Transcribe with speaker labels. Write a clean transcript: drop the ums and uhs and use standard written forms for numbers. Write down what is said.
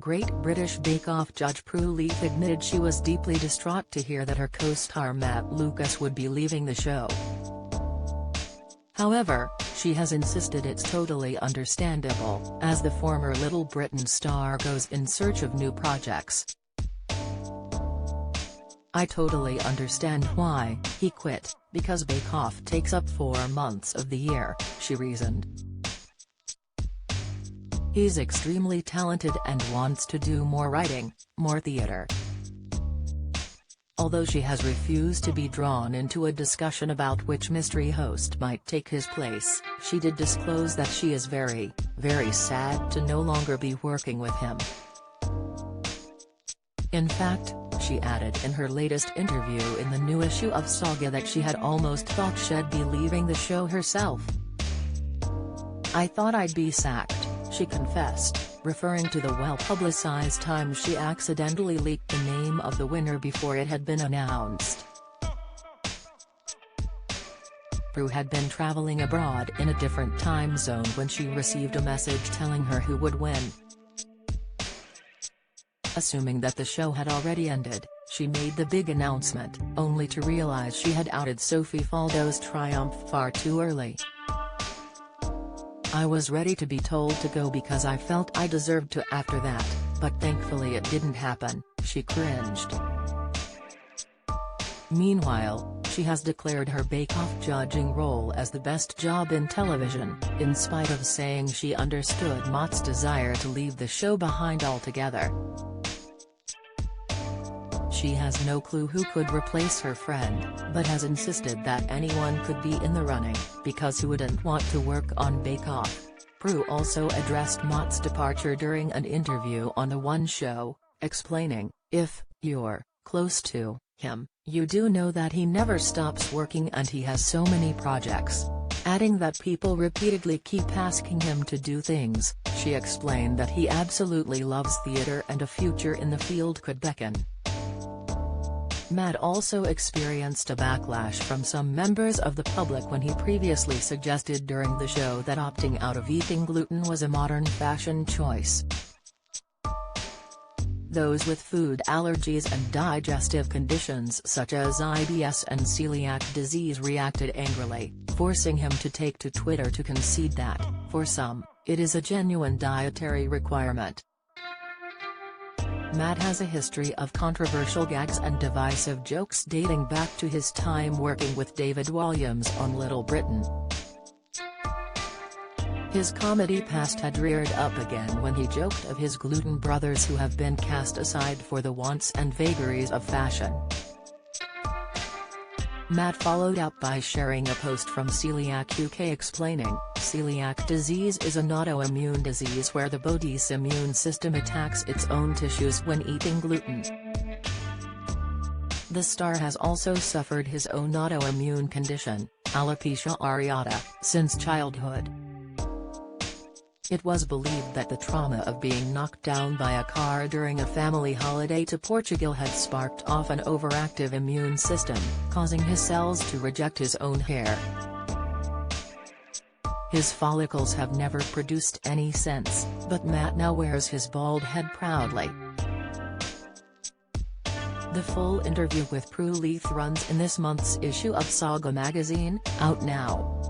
Speaker 1: Great British Bake Off judge Prue Leith admitted she was deeply distraught to hear that her co-star Matt Lucas would be leaving the show. However, she has insisted it's totally understandable, as the former Little Britain star goes in search of new projects. "I totally understand why he quit, because Bake Off takes up 4 months of the year," she reasoned. "He's extremely talented and wants to do more writing, more theatre." Although she has refused to be drawn into a discussion about which mystery host might take his place, she did disclose that she is very, very sad to no longer be working with him. In fact, she added in her latest interview in the new issue of Saga that she had almost thought she'd be leaving the show herself. "I thought I'd be sacked," she confessed, referring to the well-publicized time she accidentally leaked the name of the winner before it had been announced. Prue had been traveling abroad in a different time zone when she received a message telling her who would win. Assuming that the show had already ended, she made the big announcement, only to realize she had outed Sophie Faldo's triumph far too early. "I was ready to be told to go because I felt I deserved to after that, but thankfully it didn't happen," she cringed. Meanwhile, she has declared her Bake Off judging role as the best job in television, in spite of saying she understood Matt's desire to leave the show behind altogether. She has no clue who could replace her friend, but has insisted that anyone could be in the running, because who wouldn't want to work on Bake Off? Prue also addressed Matt's departure during an interview on The One Show, explaining, "If you're close to him, you do know that he never stops working and he has so many projects," adding that people repeatedly keep asking him to do things. She explained that he absolutely loves theatre and a future in the field could beckon. Matt also experienced a backlash from some members of the public when he previously suggested during the show that opting out of eating gluten was a modern fashion choice. Those with food allergies and digestive conditions such as IBS and celiac disease reacted angrily, forcing him to take to Twitter to concede that, for some, it is a genuine dietary requirement. Matt has a history of controversial gags and divisive jokes dating back to his time working with David Walliams on Little Britain. His comedy past had reared up again when he joked of his gluten brothers who have been cast aside for the wants and vagaries of fashion. Matt followed up by sharing a post from Celiac UK explaining, "Celiac disease is an autoimmune disease where the body's immune system attacks its own tissues when eating gluten." The star has also suffered his own autoimmune condition, alopecia areata, since childhood. It was believed that the trauma of being knocked down by a car during a family holiday to Portugal had sparked off an overactive immune system, causing his cells to reject his own hair. His follicles have never produced any since, but Matt now wears his bald head proudly. The full interview with Prue Leith runs in this month's issue of Saga magazine, out now.